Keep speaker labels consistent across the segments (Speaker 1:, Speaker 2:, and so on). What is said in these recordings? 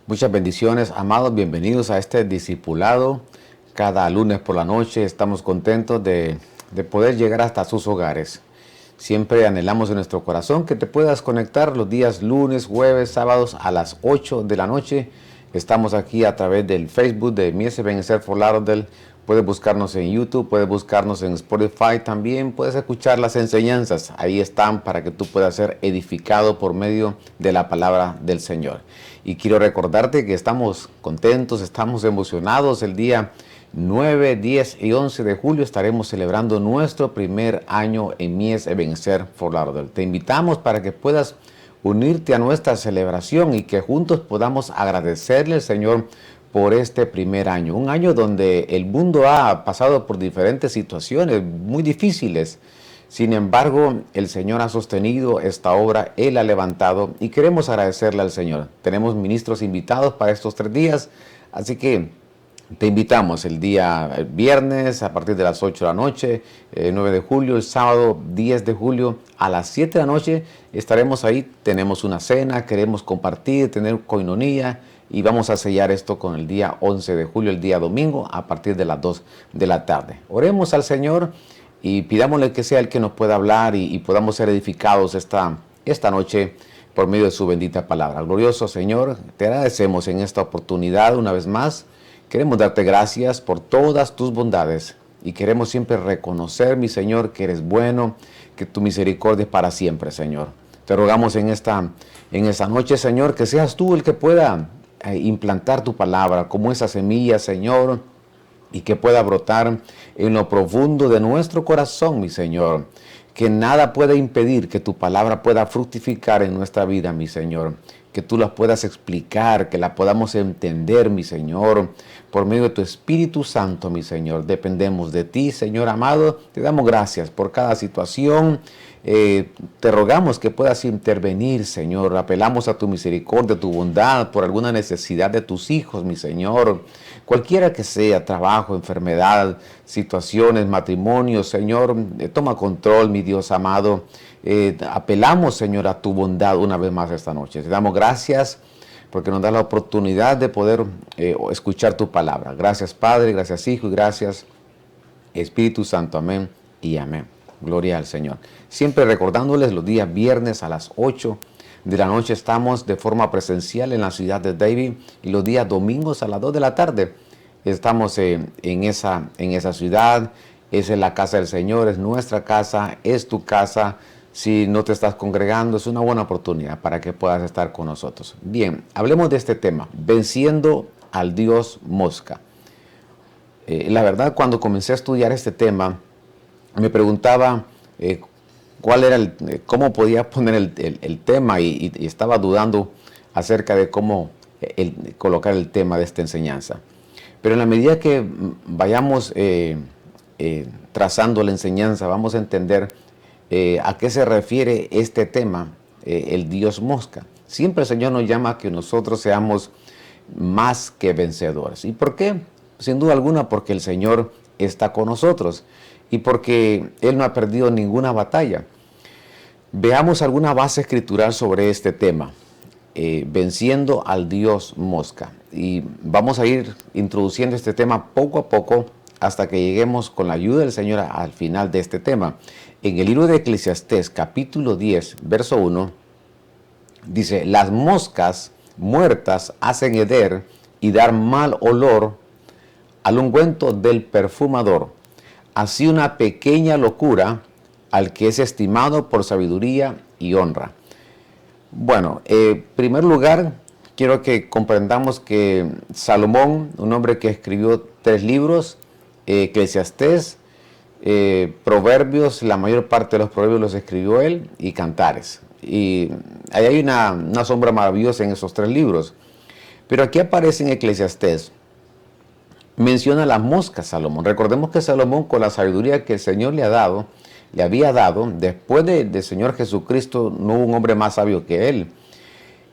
Speaker 1: Muchas bendiciones, amados, bienvenidos a este discipulado. Cada lunes por la noche estamos contentos de poder llegar hasta sus hogares. Siempre anhelamos en nuestro corazón que te puedas conectar los días lunes, jueves, sábados a las 8 de la noche. Estamos aquí a través del Facebook de Mies Ebenezer Fort Lauderdale. Puedes buscarnos en YouTube, puedes buscarnos en Spotify también, puedes escuchar las enseñanzas. Ahí están para que tú puedas ser edificado por medio de la palabra del Señor. Y quiero recordarte que estamos contentos, estamos emocionados. El día 9, 10 y 11 de julio estaremos celebrando nuestro primer año en Mies Ebenezer Fort Lauderdale. Te invitamos para que puedas unirte a nuestra celebración y que juntos podamos agradecerle al Señor por este primer año. Un año donde el mundo ha pasado por diferentes situaciones muy difíciles. Sin embargo, el Señor ha sostenido esta obra, Él ha levantado y queremos agradecerle al Señor. Tenemos ministros invitados para estos 3 días, así que te invitamos el día viernes a partir de las 8 de la noche, 9 de julio, el sábado 10 de julio a las 7 de la noche estaremos ahí. Tenemos una cena, queremos compartir, tener coinonía y vamos a sellar esto con el día 11 de julio, el día domingo a partir de las 2 de la tarde. Oremos al Señor y pidámosle que sea el que nos pueda hablar y podamos ser edificados esta noche por medio de su bendita palabra. Glorioso Señor, te agradecemos en esta oportunidad una vez más. Queremos darte gracias por todas tus bondades y queremos siempre reconocer, mi Señor, que eres bueno, que tu misericordia es para siempre, Señor. Te rogamos en esta noche, Señor, que seas tú el que pueda implantar tu palabra como esa semilla, Señor, y que pueda brotar en lo profundo de nuestro corazón, mi Señor. Que nada pueda impedir que tu palabra pueda fructificar en nuestra vida, mi Señor. Que tú la puedas explicar, que la podamos entender, mi Señor, por medio de tu Espíritu Santo, mi Señor. Dependemos de ti, Señor amado. Te damos gracias por cada situación. Te rogamos que puedas intervenir, Señor. Apelamos a tu misericordia, a tu bondad, por alguna necesidad de tus hijos, mi Señor. Cualquiera que sea, trabajo, enfermedad, situaciones, matrimonio, Señor, toma control, mi Dios amado. Apelamos, Señor, a tu bondad una vez más esta noche. Te damos gracias porque nos da la oportunidad de poder escuchar tu palabra. Gracias, Padre, gracias, Hijo, y gracias, Espíritu Santo. Amén y amén. Gloria al Señor. Siempre recordándoles, los días viernes a las 8 de la noche estamos de forma presencial en la ciudad de Davie, y los días domingos a las 2 de la tarde estamos en esa ciudad. Esa es la casa del Señor, es nuestra casa, es tu casa. Si no te estás congregando, es una buena oportunidad para que puedas estar con nosotros. Bien, hablemos de este tema, venciendo al Dios mosca. La verdad, cuando comencé a estudiar este tema, me preguntaba cómo podía poner el tema y estaba dudando acerca de cómo colocar el tema de esta enseñanza. Pero en la medida que vayamos trazando la enseñanza, vamos a entender a qué se refiere este tema, el Dios mosca. Siempre el Señor nos llama a que nosotros seamos más que vencedores. ¿Y por qué? Sin duda alguna porque el Señor está con nosotros y porque Él no ha perdido ninguna batalla. Veamos alguna base escritural sobre este tema, venciendo al Dios mosca. Y vamos a ir introduciendo este tema poco a poco hasta que lleguemos con la ayuda del Señor al final de este tema. En el libro de Eclesiastés, capítulo 10, verso 1, dice: las moscas muertas hacen heder y dar mal olor al ungüento del perfumador. Así una pequeña locura al que es estimado por sabiduría y honra. Bueno, en primer lugar, quiero que comprendamos que Salomón, un hombre que escribió 3 libros, Eclesiastés, Proverbios, la mayor parte de los proverbios los escribió él, y Cantares. Y ahí hay una sombra maravillosa en esos 3 libros. Pero aquí aparece en Eclesiastés, menciona las moscas Salomón. Recordemos que Salomón, con la sabiduría que el Señor le había dado, después del Señor Jesucristo, no hubo un hombre más sabio que él.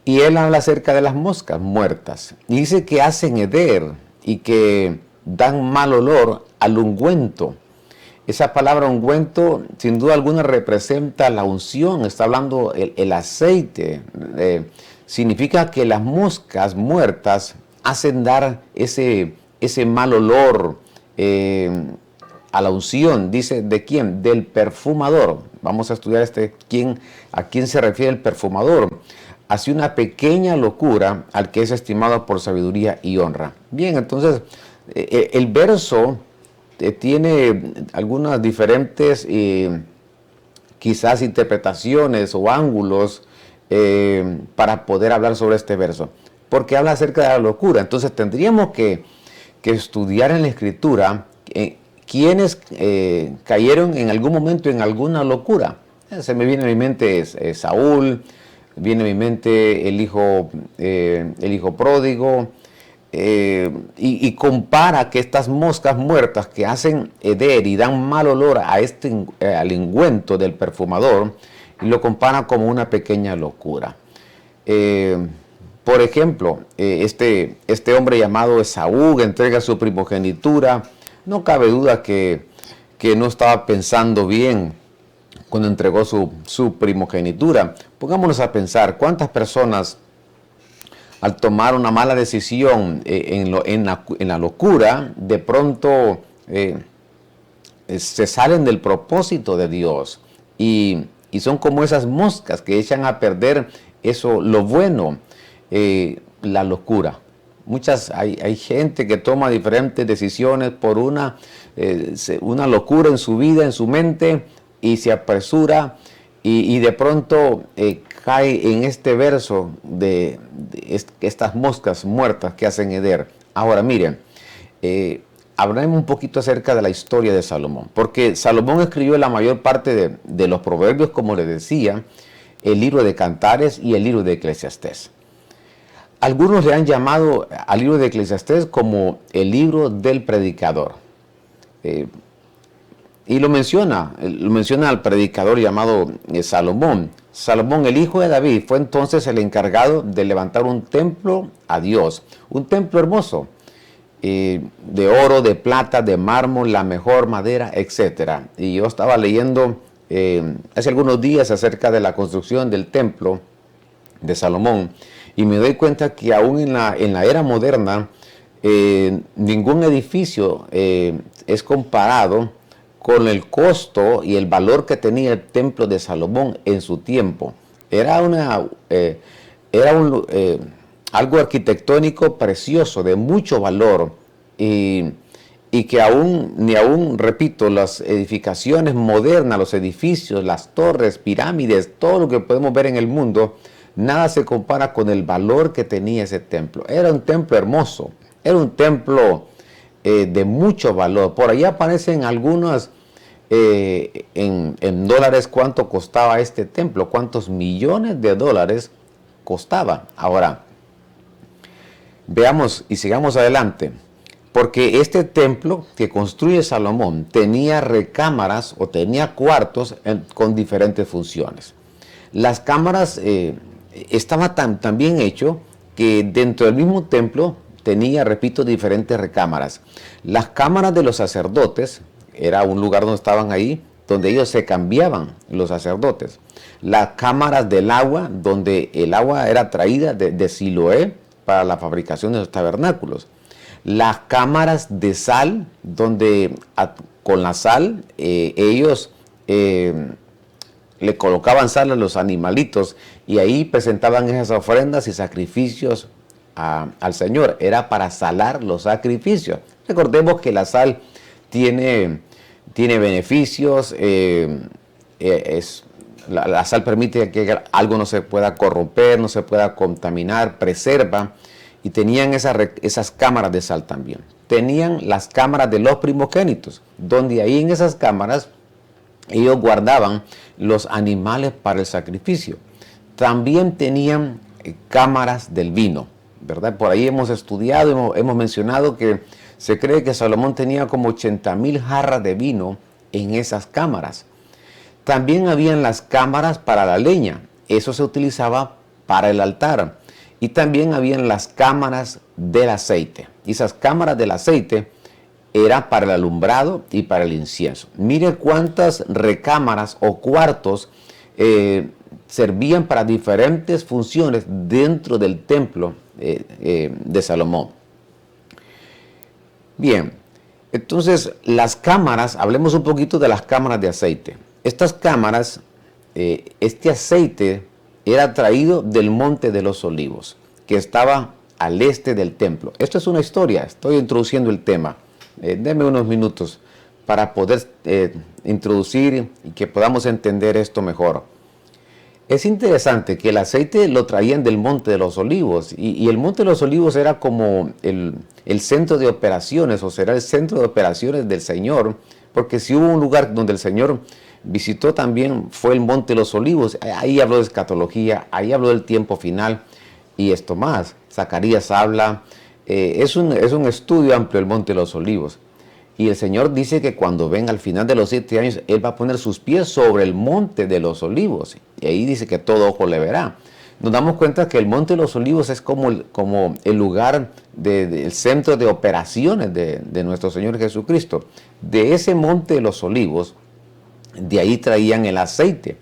Speaker 1: Y él habla acerca de las moscas muertas. Y dice que hacen heder y que dan mal olor al ungüento. Esa palabra ungüento, sin duda alguna, representa la unción. Está hablando el aceite. Significa que las moscas muertas hacen dar ese mal olor a la unción. Dice, ¿de quién? Del perfumador. Vamos a estudiar a quién se refiere el perfumador. Hace una pequeña locura al que es estimado por sabiduría y honra. Bien, entonces, el verso tiene algunas diferentes quizás interpretaciones o ángulos para poder hablar sobre este verso, porque habla acerca de la locura. Entonces tendríamos que estudiar en la Escritura quienes cayeron en algún momento en alguna locura. Se me viene a mi mente Saúl, viene a mi mente el hijo pródigo, y compara que estas moscas muertas que hacen heder y dan mal olor a al ungüento del perfumador, y lo compara como una pequeña locura. Por ejemplo, este hombre llamado Esaú entrega su primogenitura. No cabe duda que no estaba pensando bien cuando entregó su primogenitura. Pongámonos a pensar cuántas personas, al tomar una mala decisión en la locura, de pronto se salen del propósito de Dios y son como esas moscas que echan a perder lo bueno, la locura. Hay gente que toma diferentes decisiones por una locura en su vida, en su mente, y se apresura y de pronto cae en este verso de estas moscas muertas que hacen heder. Ahora miren, hablemos un poquito acerca de la historia de Salomón, porque Salomón escribió la mayor parte de los proverbios, como les decía, el libro de Cantares y el libro de Eclesiastés. Algunos le han llamado al libro de Eclesiastés como el libro del predicador. Y lo menciona al predicador llamado Salomón. Salomón, el hijo de David, fue entonces el encargado de levantar un templo a Dios, un templo hermoso, de oro, de plata, de mármol, la mejor madera, etc. Y yo estaba leyendo hace algunos días acerca de la construcción del templo de Salomón, y me doy cuenta que aún en la era moderna, ningún edificio es comparado con el costo y el valor que tenía el templo de Salomón en su tiempo. Era algo arquitectónico precioso, de mucho valor, y que repito, las edificaciones modernas, los edificios, las torres, pirámides, todo lo que podemos ver en el mundo, nada se compara con el valor que tenía ese templo. Era un templo hermoso, era un templo de mucho valor. Por ahí aparecen algunas en dólares cuánto costaba este templo, cuántos millones de dólares costaba. Ahora, veamos y sigamos adelante, porque este templo que construye Salomón tenía recámaras o tenía cuartos con diferentes funciones. Las cámaras estaba tan bien hecho que dentro del mismo templo tenía, repito, diferentes recámaras. Las cámaras de los sacerdotes, era un lugar donde estaban ahí, donde ellos se cambiaban, los sacerdotes. Las cámaras del agua, donde el agua era traída de Siloé para la fabricación de los tabernáculos. Las cámaras de sal, donde con la sal ellos le colocaban sal a los animalitos y ahí presentaban esas ofrendas y sacrificios al Señor. Era para salar los sacrificios. Recordemos que la sal tiene beneficios. La sal permite que algo no se pueda corromper, no se pueda contaminar, preserva. Y tenían esas cámaras de sal también. Tenían las cámaras de los primogénitos, donde ahí en esas cámaras ellos guardaban los animales para el sacrificio. También tenían cámaras del vino, ¿verdad? Por ahí hemos estudiado, hemos mencionado que se cree que Salomón tenía como 80,000 jarras de vino en esas cámaras. También habían las cámaras para la leña. Eso se utilizaba para el altar. Y también habían las cámaras del aceite. Y esas cámaras del aceite era para el alumbrado y para el incienso. Mire cuántas recámaras o cuartos servían para diferentes funciones dentro del templo de Salomón. Bien, entonces las cámaras, hablemos un poquito de las cámaras de aceite. Estas cámaras, este aceite era traído del Monte de los Olivos, que estaba al este del templo. Esto es una historia, estoy introduciendo el tema. Denme unos minutos para poder introducir y que podamos entender esto mejor. Es interesante que el aceite lo traían del Monte de los Olivos y el Monte de los Olivos era como el centro de operaciones, o será el centro de operaciones del Señor, porque si hubo un lugar donde el Señor visitó también fue el Monte de los Olivos. Ahí habló de escatología, ahí habló del tiempo final y esto más. Zacarías habla, es un estudio amplio el Monte de los Olivos. Y el Señor dice que cuando venga al final de los 7 años, Él va a poner sus pies sobre el Monte de los Olivos. Y ahí dice que todo ojo le verá. Nos damos cuenta que el Monte de los Olivos es como el lugar del centro de operaciones de nuestro Señor Jesucristo. De ese Monte de los Olivos, de ahí traían el aceite.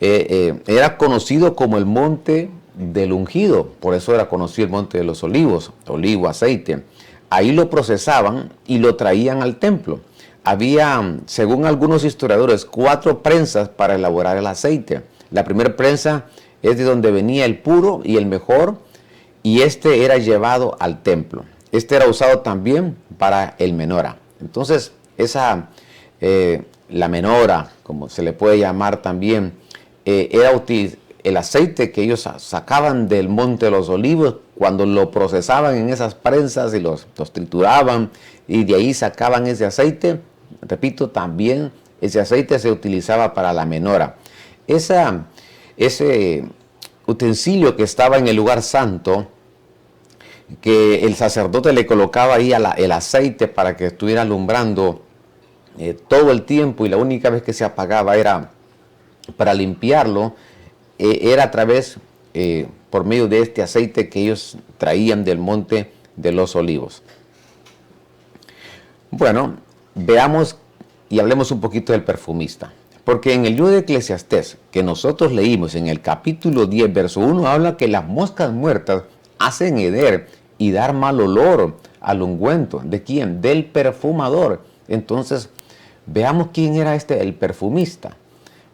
Speaker 1: Era conocido como el Monte del Ungido, por eso era conocido el Monte de los Olivos, olivo, aceite. Ahí lo procesaban y lo traían al templo. Había, según algunos historiadores, 4 prensas para elaborar el aceite. La primera prensa es de donde venía el puro y el mejor, y este era llevado al templo. Este era usado también para el menora. Entonces, la menora, como se le puede llamar también, era el aceite que ellos sacaban del Monte de los Olivos, cuando lo procesaban en esas prensas y los trituraban y de ahí sacaban ese aceite. Repito, también ese aceite se utilizaba para la menora. Ese utensilio que estaba en el lugar santo, que el sacerdote le colocaba ahí el aceite para que estuviera alumbrando todo el tiempo, y la única vez que se apagaba era para limpiarlo, era a través por medio de este aceite que ellos traían del Monte de los Olivos. Bueno, veamos y hablemos un poquito del perfumista. Porque en el libro de Eclesiastés, que nosotros leímos en el capítulo 10, verso 1, habla que las moscas muertas hacen heder y dar mal olor al ungüento. ¿De quién? Del perfumador. Entonces, veamos quién era el perfumista.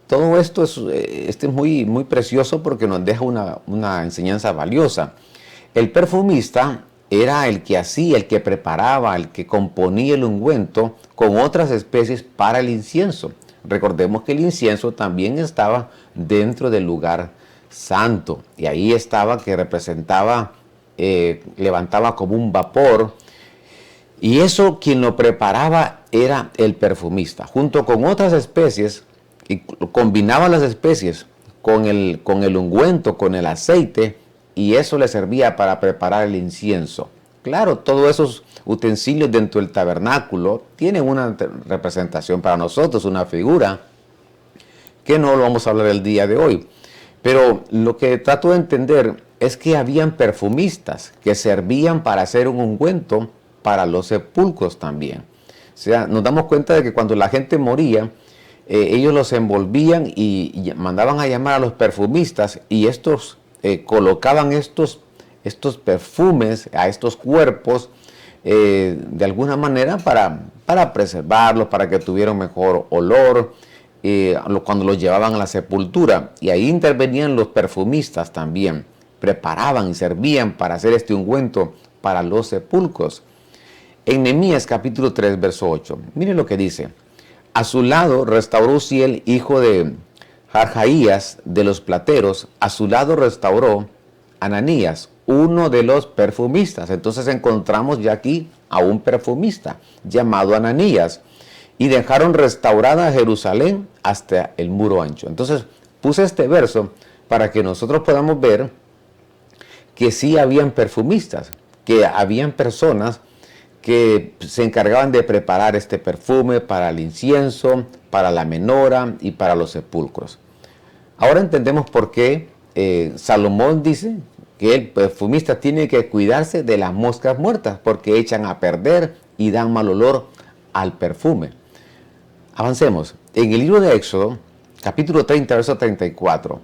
Speaker 1: Todo esto es muy, muy precioso porque nos deja una enseñanza valiosa. El perfumista era el que hacía, el que preparaba, el que componía el ungüento con otras especies para el incienso. Recordemos que el incienso también estaba dentro del lugar santo, y ahí estaba, que representaba, levantaba como un vapor, y eso quien lo preparaba era el perfumista, junto con otras especies, y combinaba las especies con el ungüento, con el aceite, y eso le servía para preparar el incienso. Claro, todos esos utensilios dentro del tabernáculo tienen una representación para nosotros, una figura, que no lo vamos a hablar el día de hoy. Pero lo que trato de entender es que habían perfumistas que servían para hacer un ungüento para los sepulcros también. O sea, nos damos cuenta de que cuando la gente moría, ellos los envolvían y mandaban a llamar a los perfumistas, y estos colocaban estos perfumes a estos cuerpos de alguna manera para preservarlos, para que tuvieran mejor olor, cuando los llevaban a la sepultura. Y ahí intervenían los perfumistas también, preparaban y servían para hacer este ungüento para los sepulcros. En Nehemías capítulo 3, verso 8, miren lo que dice: a su lado restauró Uziel, hijo de Jarjaías, de los plateros, a su lado restauró Ananías, uno de los perfumistas. Entonces encontramos ya aquí a un perfumista llamado Ananías, y dejaron restaurada Jerusalén hasta el muro ancho. Entonces puse este verso para que nosotros podamos ver que sí habían perfumistas, que habían personas que se encargaban de preparar este perfume para el incienso, para la menora y para los sepulcros. Ahora entendemos por qué Salomón dice que el perfumista tiene que cuidarse de las moscas muertas, porque echan a perder y dan mal olor al perfume. Avancemos. En el libro de Éxodo, capítulo 30, verso 34.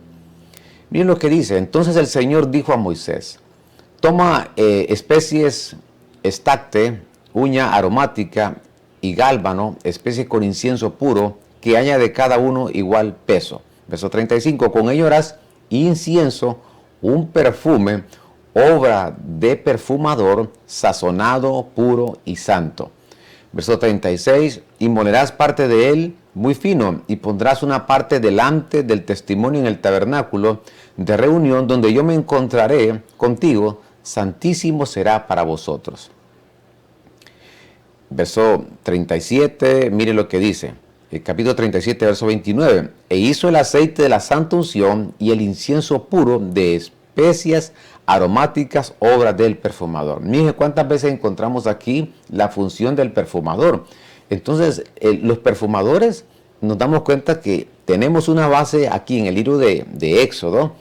Speaker 1: Miren lo que dice. Entonces el Señor dijo a Moisés: toma especies estacte, uña aromática y gálbano, especie con incienso puro, que haya de cada uno igual peso. Verso 35. Con ello harás incienso, un perfume, obra de perfumador, sazonado, puro y santo. Verso 36. Y molerás parte de él muy fino, y pondrás una parte delante del testimonio en el tabernáculo de reunión, donde yo me encontraré contigo, santísimo será para vosotros. Verso 37, mire lo que dice, el capítulo 37, verso 29. E hizo el aceite de la santa unción y el incienso puro de especias aromáticas, obra del perfumador. Mire cuántas veces encontramos aquí la función del perfumador. Entonces, los perfumadores, nos damos cuenta que tenemos una base aquí en el libro de Éxodo,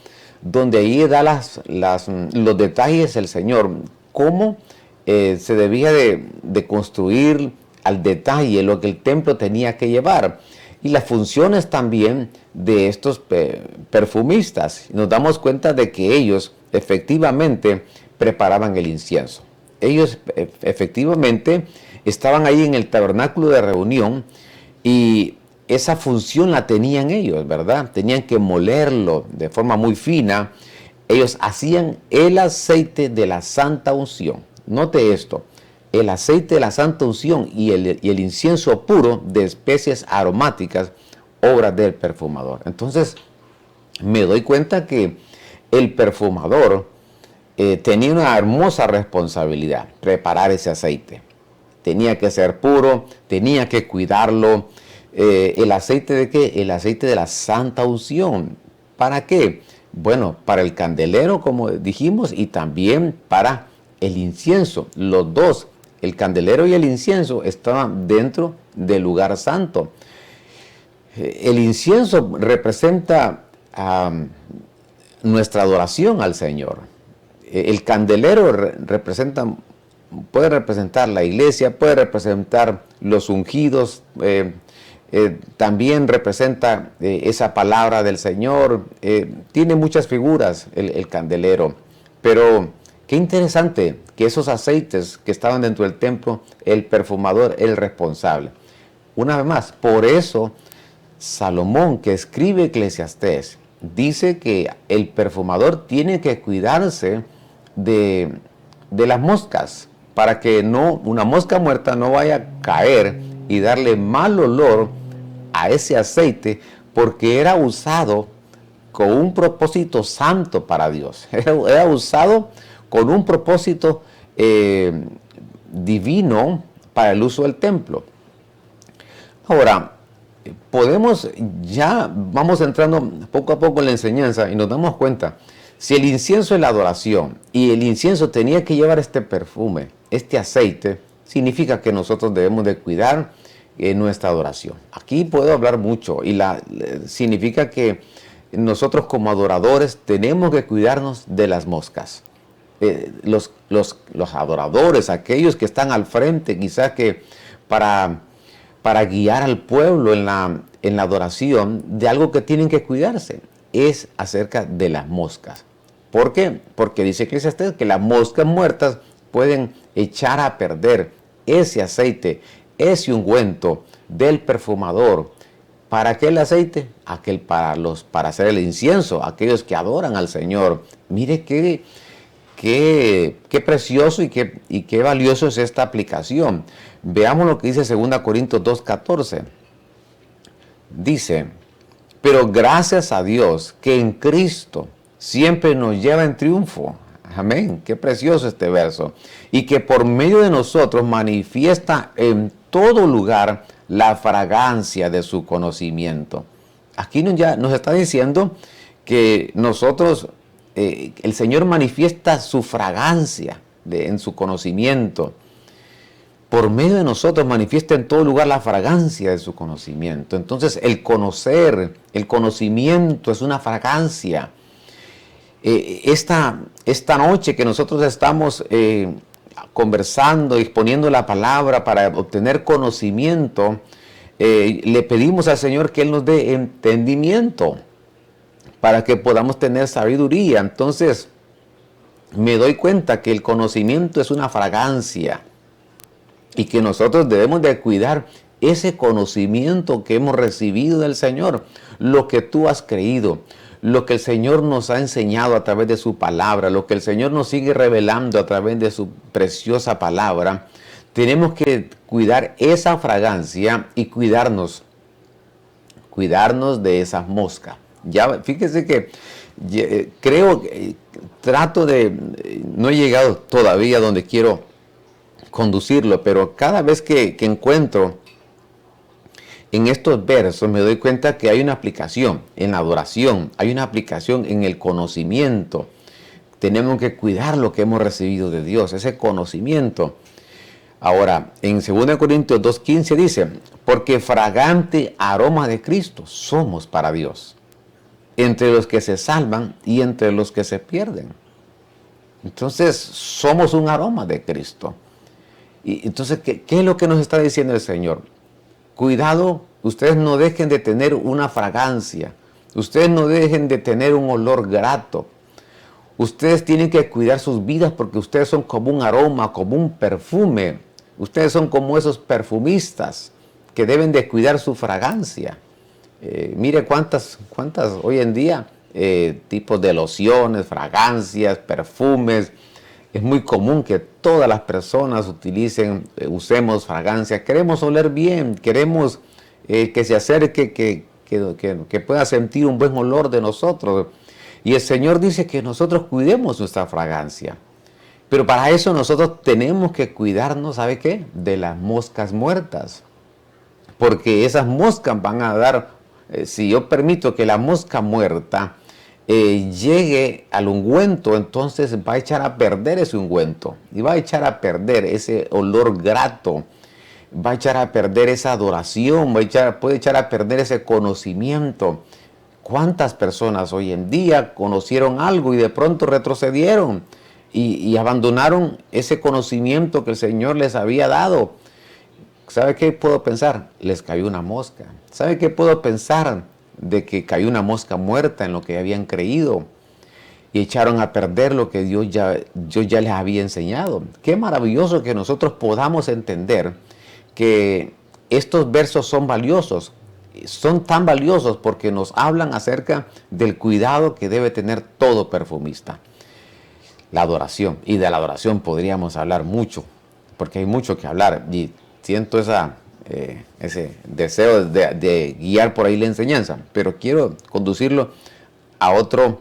Speaker 1: donde ahí da los detalles el Señor, cómo se debía de construir al detalle lo que el templo tenía que llevar, y las funciones también de estos perfumistas. Nos damos cuenta de que ellos efectivamente preparaban el incienso. Ellos efectivamente estaban ahí en el tabernáculo de reunión, y esa función la tenían ellos, ¿verdad? Tenían que molerlo de forma muy fina. Ellos hacían el aceite de la santa unción. Note esto, el aceite de la santa unción y el incienso puro de especies aromáticas, obra del perfumador. Entonces, me doy cuenta que el perfumador tenía una hermosa responsabilidad, preparar ese aceite. Tenía que ser puro, tenía que cuidarlo. ¿El aceite de qué? El aceite de la santa unción. ¿Para qué? Bueno, para el candelero, como dijimos, y también para el incienso. Los dos, el candelero y el incienso, estaban dentro del lugar santo. El incienso representa nuestra adoración al Señor. El candelero puede representar la iglesia, puede representar los ungidos, también representa esa palabra del Señor. Tiene muchas figuras el candelero, pero qué interesante que esos aceites que estaban dentro del templo, el perfumador, el responsable. Una vez más, por eso Salomón, que escribe Eclesiastés, dice que el perfumador tiene que cuidarse de las moscas, para que una mosca muerta no vaya a caer y darle mal olor a ese aceite, porque era usado con un propósito santo para Dios. Era usado con un propósito divino para el uso del templo. Ahora, vamos entrando poco a poco en la enseñanza y nos damos cuenta, si el incienso es la adoración y el incienso tenía que llevar este perfume, este aceite, significa que nosotros debemos de cuidar nuestra adoración. Aquí puedo hablar mucho y significa que nosotros como adoradores tenemos que cuidarnos de las moscas. Los adoradores, aquellos que están al frente, quizás que para guiar al pueblo en la adoración, de algo que tienen que cuidarse, es acerca de las moscas. ¿Por qué? Porque dice Eclesiastés que las moscas muertas pueden echar a perder ese aceite, ese ungüento del perfumador. ¿Para qué el aceite? Para hacer el incienso, aquellos que adoran al Señor. Mire qué precioso y qué valioso es esta aplicación. Veamos lo que dice 2 Corintios 2:14. Dice: pero gracias a Dios que en Cristo siempre nos lleva en triunfo. Amén. Qué precioso este verso. Y que por medio de nosotros manifiesta en todo lugar la fragancia de su conocimiento. Aquí nos está diciendo que nosotros, el Señor manifiesta su fragancia en su conocimiento. Por medio de nosotros manifiesta en todo lugar la fragancia de su conocimiento. Entonces el conocimiento es una fragancia. Esta noche que nosotros estamos conversando, exponiendo la palabra para obtener conocimiento, le pedimos al Señor que Él nos dé entendimiento para que podamos tener sabiduría. Entonces, me doy cuenta que el conocimiento es una fragancia y que nosotros debemos de cuidar ese conocimiento que hemos recibido del Señor, lo que tú has creído, lo que el Señor nos ha enseñado a través de su palabra, lo que el Señor nos sigue revelando a través de su preciosa palabra. Tenemos que cuidar esa fragancia y cuidarnos de esas moscas. Ya, fíjese que creo que no he llegado todavía donde quiero conducirlo, pero cada vez que encuentro en estos versos me doy cuenta que hay una aplicación en la adoración, hay una aplicación en el conocimiento. Tenemos que cuidar lo que hemos recibido de Dios, ese conocimiento. Ahora, en 2 Corintios 2:15 dice, porque fragante aroma de Cristo somos para Dios, entre los que se salvan y entre los que se pierden. Entonces, somos un aroma de Cristo. Y entonces, ¿qué es lo que nos está diciendo el Señor? Cuidado, ustedes no dejen de tener una fragancia, ustedes no dejen de tener un olor grato. Ustedes tienen que cuidar sus vidas porque ustedes son como un aroma, como un perfume. Ustedes son como esos perfumistas que deben de cuidar su fragancia. Mire cuántas hoy en día tipos de lociones, fragancias, perfumes. Es muy común que todas las personas usemos fragancias. Queremos oler bien, queremos que se acerque, que pueda sentir un buen olor de nosotros. Y el Señor dice que nosotros cuidemos nuestra fragancia. Pero para eso nosotros tenemos que cuidarnos, ¿sabe qué? De las moscas muertas. Porque esas moscas van a dar, si yo permito que la mosca muerta llegue al ungüento, entonces va a echar a perder ese ungüento. Y va a echar a perder ese olor grato. Va a echar a perder esa adoración. Puede echar a perder ese conocimiento. ¿Cuántas personas hoy en día conocieron algo y de pronto retrocedieron y abandonaron ese conocimiento que el Señor les había dado? ¿Sabe qué puedo pensar? Les cayó una mosca. ¿Sabe qué puedo pensar? De que cayó una mosca muerta en lo que habían creído y echaron a perder lo que Dios ya les había enseñado. Qué maravilloso que nosotros podamos entender que estos versos son valiosos. Son tan valiosos porque nos hablan acerca del cuidado que debe tener todo perfumista. La adoración. Y de la adoración podríamos hablar mucho, porque hay mucho que hablar. Y siento ese deseo de guiar por ahí la enseñanza. Pero quiero conducirlo a otro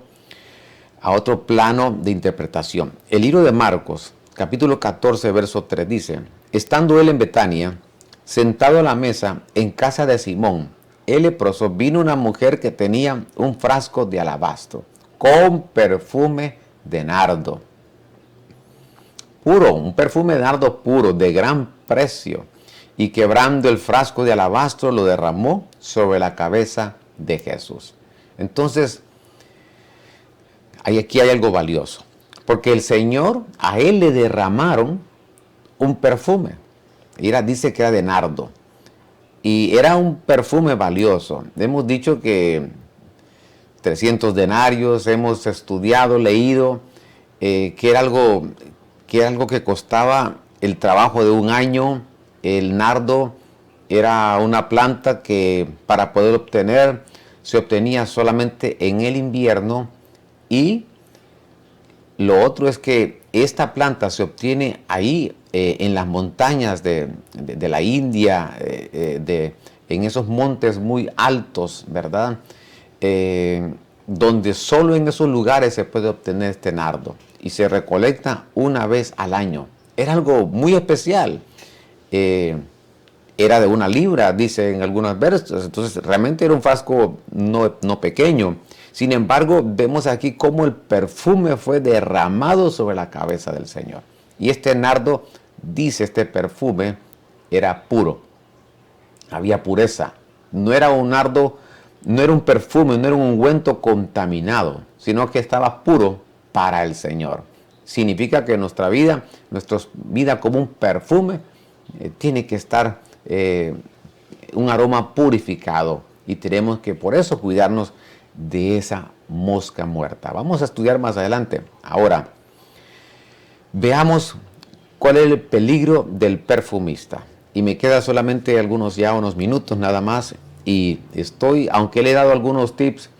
Speaker 1: plano de interpretación. El libro de Marcos, capítulo 14, verso 3 dice, estando él en Betania, sentado a la mesa en casa de Simón, el leproso, vino una mujer que tenía un frasco de alabastro con perfume de nardo puro, un perfume de nardo puro de gran precio, y quebrando el frasco de alabastro lo derramó sobre la cabeza de Jesús. Entonces, aquí hay algo valioso, porque el Señor, a él le derramaron un perfume, dice que era de nardo. Y era un perfume valioso. Hemos dicho que 300 denarios, hemos estudiado, leído, que era algo que costaba el trabajo de un año. El nardo era una planta que para poder obtener se obtenía solamente en el invierno. Y lo otro es que esta planta se obtiene ahí en las montañas de la India, en esos montes muy altos, ¿verdad? Donde solo en esos lugares se puede obtener este nardo y se recolecta una vez al año. Era algo muy especial. Era de 1 libra, dice en algunos versos. Entonces realmente era un frasco no pequeño. Sin embargo, vemos aquí cómo el perfume fue derramado sobre la cabeza del Señor. Y este nardo, dice este perfume, era puro. Había pureza. No era un nardo, no era un perfume, no era un ungüento contaminado, sino que estaba puro para el Señor. significa que nuestra vida como un perfume, tiene que estar un aroma purificado, y tenemos que por eso cuidarnos de esa mosca muerta. Vamos a estudiar más adelante. Ahora, veamos cuál es el peligro del perfumista. Y me queda solamente unos minutos nada más. Y aunque le he dado algunos tips,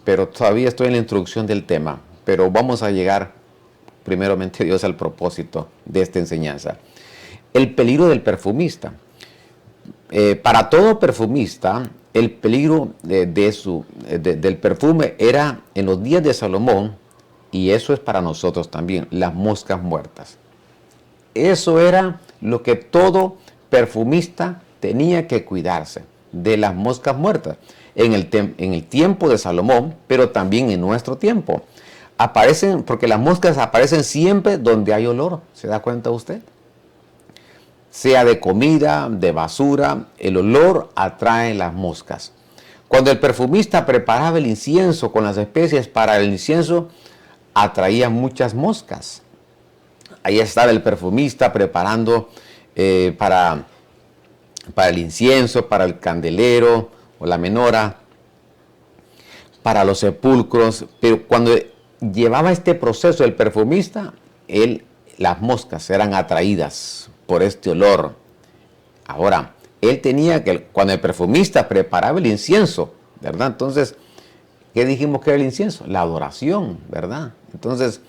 Speaker 1: pero todavía estoy en la introducción del tema. Pero vamos a llegar, primeramente Dios, al propósito de esta enseñanza. El peligro del perfumista. Para todo perfumista, el peligro del perfume era en los días de Salomón, y eso es para nosotros también, las moscas muertas. Eso era lo que todo perfumista tenía que cuidarse, de las moscas muertas. En el tiempo de Salomón, pero también en nuestro tiempo. Porque las moscas aparecen siempre donde hay olor. ¿Se da cuenta usted? Sea de comida, de basura, el olor atrae las moscas. Cuando el perfumista preparaba el incienso con las especies para el incienso, atraía muchas moscas. Ahí estaba el perfumista preparando para el incienso, para el candelero o la menora, para los sepulcros. Pero cuando llevaba este proceso el perfumista, las moscas eran atraídas por este olor. Ahora, cuando el perfumista preparaba el incienso, ¿verdad? Entonces, ¿qué dijimos que era el incienso? La adoración, ¿verdad? Entonces,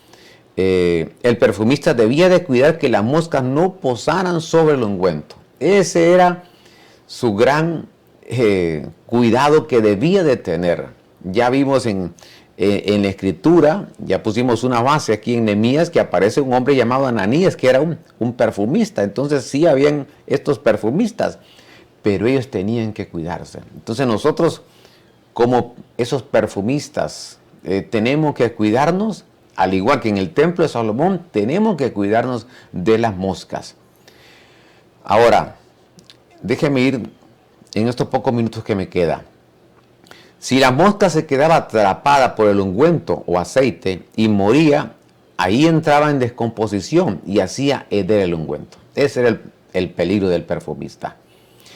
Speaker 1: el perfumista debía de cuidar que las moscas no posaran sobre el ungüento. Ese era su gran cuidado que debía de tener. Ya vimos en la escritura, ya pusimos una base aquí en Nehemías, que aparece un hombre llamado Ananías, que era un perfumista. Entonces sí habían estos perfumistas, pero ellos tenían que cuidarse. Entonces nosotros, como esos perfumistas, tenemos que cuidarnos, al igual que en el templo de Salomón, tenemos que cuidarnos de las moscas. Ahora, déjeme ir en estos pocos minutos que me queda. Si la mosca se quedaba atrapada por el ungüento o aceite y moría, ahí entraba en descomposición y hacía heder el ungüento. Ese era el peligro del perfumista.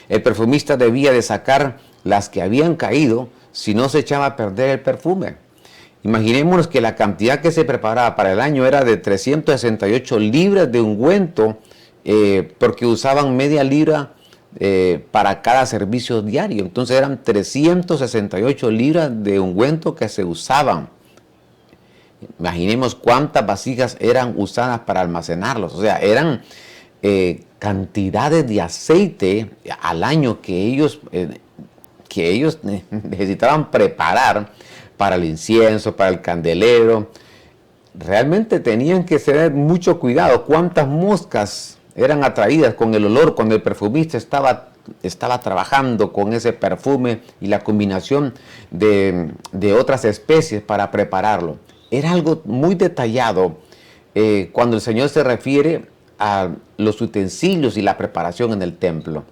Speaker 1: El perfumista debía de sacar las que habían caído, si no se echaba a perder el perfume. Imaginémonos que la cantidad que se preparaba para el año era de 368 libras de ungüento, porque usaban media libra para cada servicio diario. Entonces eran 368 libras de ungüento que se usaban. Imaginemos cuántas vasijas eran usadas para almacenarlos. O sea, eran cantidades de aceite al año que ellos necesitaban preparar para el incienso, para el candelero. Realmente tenían que tener mucho cuidado. Cuántas moscas eran atraídas con el olor cuando el perfumista estaba trabajando con ese perfume y la combinación de otras especies para prepararlo. Era algo muy detallado cuando el Señor se refiere a los utensilios y la preparación en el templo.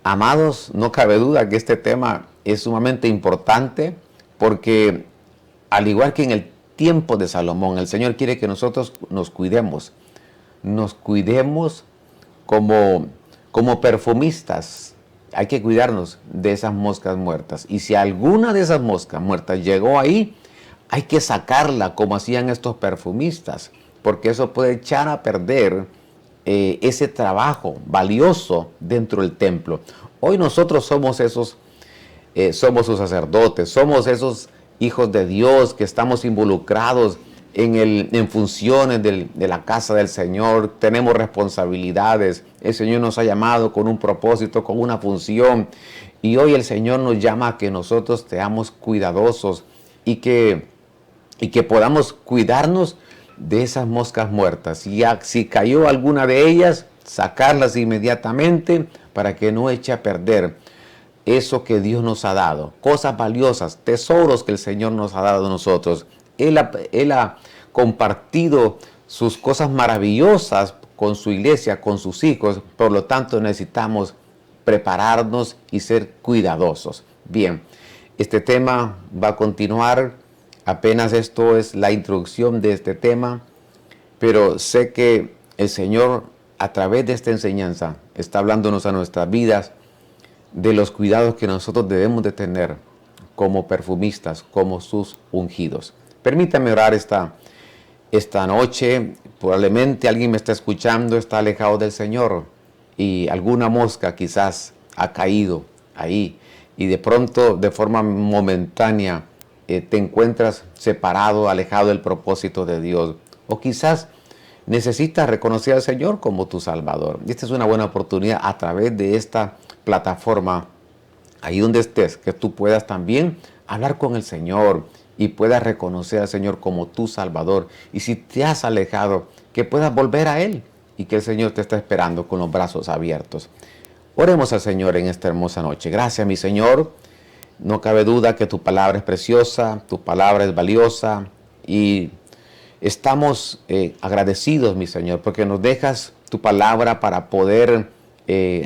Speaker 1: Amados, no cabe duda que este tema es sumamente importante, porque al igual que en el tiempo de Salomón, el Señor quiere que nosotros nos cuidemos como perfumistas. Hay que cuidarnos de esas moscas muertas. Y si alguna de esas moscas muertas llegó ahí, hay que sacarla como hacían estos perfumistas, porque eso puede echar a perder ese trabajo valioso dentro del templo. Hoy nosotros somos somos sus sacerdotes, somos esos hijos de Dios que estamos involucrados en funciones de la casa del Señor. Tenemos responsabilidades. El Señor nos ha llamado con un propósito, con una función, y hoy el Señor nos llama a que nosotros seamos cuidadosos y que podamos cuidarnos de esas moscas muertas. Y si cayó alguna de ellas, sacarlas inmediatamente para que no eche a perder eso que Dios nos ha dado, cosas valiosas, tesoros que el Señor nos ha dado a nosotros. Él ha compartido sus cosas maravillosas con su iglesia, con sus hijos. Por lo tanto, necesitamos prepararnos y ser cuidadosos. Bien, este tema va a continuar. Apenas esto es la introducción de este tema. pero sé que el Señor a través de esta enseñanza está hablándonos a nuestras vidas de los cuidados que nosotros debemos de tener como perfumistas, como sus ungidos. Permítame orar esta noche. Probablemente alguien me está escuchando, está alejado del Señor y alguna mosca quizás ha caído ahí y de pronto, de forma momentánea, te encuentras separado, alejado del propósito de Dios. O quizás necesitas reconocer al Señor como tu Salvador. Y esta es una buena oportunidad a través de esta plataforma, ahí donde estés, que tú puedas también hablar con el Señor y puedas reconocer al Señor como tu Salvador. Y si te has alejado, que puedas volver a Él y que el Señor te está esperando con los brazos abiertos. Oremos al Señor en esta hermosa noche. Gracias, mi Señor. No cabe duda que tu palabra es preciosa, tu palabra es valiosa y estamos agradecidos, mi Señor, porque nos dejas tu palabra para poder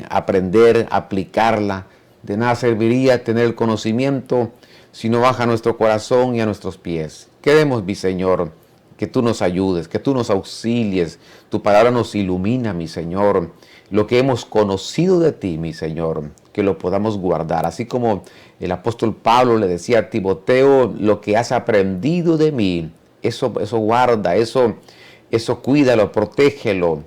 Speaker 1: aprender, aplicarla. De nada serviría tener el conocimiento si no baja a nuestro corazón y a nuestros pies. Queremos, mi Señor, que tú nos ayudes, que tú nos auxilies. Tu palabra nos ilumina, mi Señor. Lo que hemos conocido de ti, mi Señor, que lo podamos guardar. Así como el apóstol Pablo le decía a Timoteo, lo que has aprendido de mí, eso guarda, eso cuídalo, protégelo.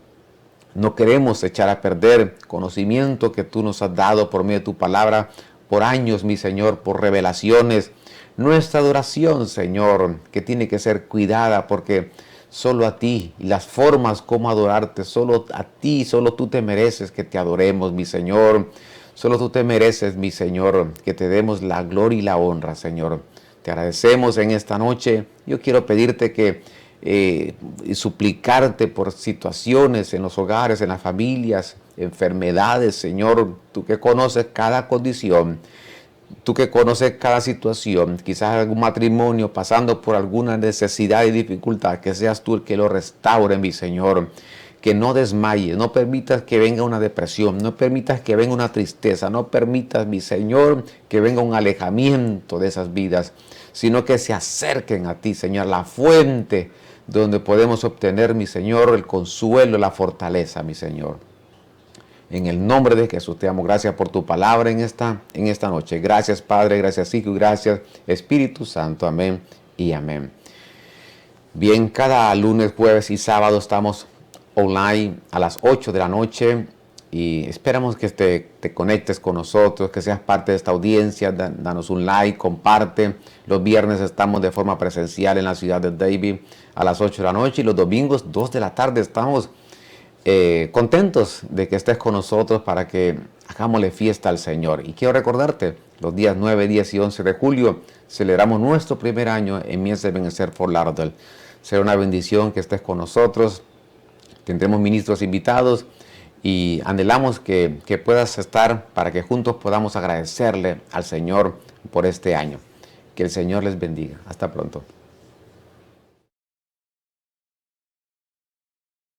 Speaker 1: No queremos echar a perder conocimiento que tú nos has dado por medio de tu palabra por años, mi Señor, por revelaciones. Nuestra adoración, Señor, que tiene que ser cuidada porque solo a ti y las formas como adorarte, solo a ti, solo tú te mereces que te adoremos, mi Señor. Solo tú te mereces, mi Señor, que te demos la gloria y la honra, Señor. Te agradecemos en esta noche. Yo quiero pedirte que y suplicarte por situaciones en los hogares, en las familias, enfermedades, Señor, tú que conoces cada condición, tú que conoces cada situación, quizás algún matrimonio pasando por alguna necesidad y dificultad, que seas tú el que lo restaure, mi Señor. Que no desmayes, no permitas que venga una depresión, no permitas que venga una tristeza, no permitas, mi Señor, que venga un alejamiento de esas vidas, sino que se acerquen a ti, Señor, la fuente donde podemos obtener, mi Señor, el consuelo, la fortaleza, mi Señor. En el nombre de Jesús te amo. Gracias por tu palabra en esta noche. Gracias, Padre, gracias, Hijo, y gracias, Espíritu Santo. Amén y amén. Bien, cada lunes, jueves y sábado estamos online a las 8 de la noche y esperamos que te conectes con nosotros, que seas parte de esta audiencia. Danos un like, comparte. Los viernes estamos de forma presencial en la ciudad de Davie a las 8 de la noche y los domingos 2 de la tarde estamos contentos de que estés con nosotros para que hagámosle fiesta al Señor. Y quiero recordarte, los días 9, 10 y 11 de julio celebramos nuestro primer año en Mies Ebenezer Fort Lauderdale. Será una bendición que estés con nosotros. Tendremos ministros invitados y anhelamos que puedas estar para que juntos podamos agradecerle al Señor por este año. Que el Señor les bendiga. Hasta pronto.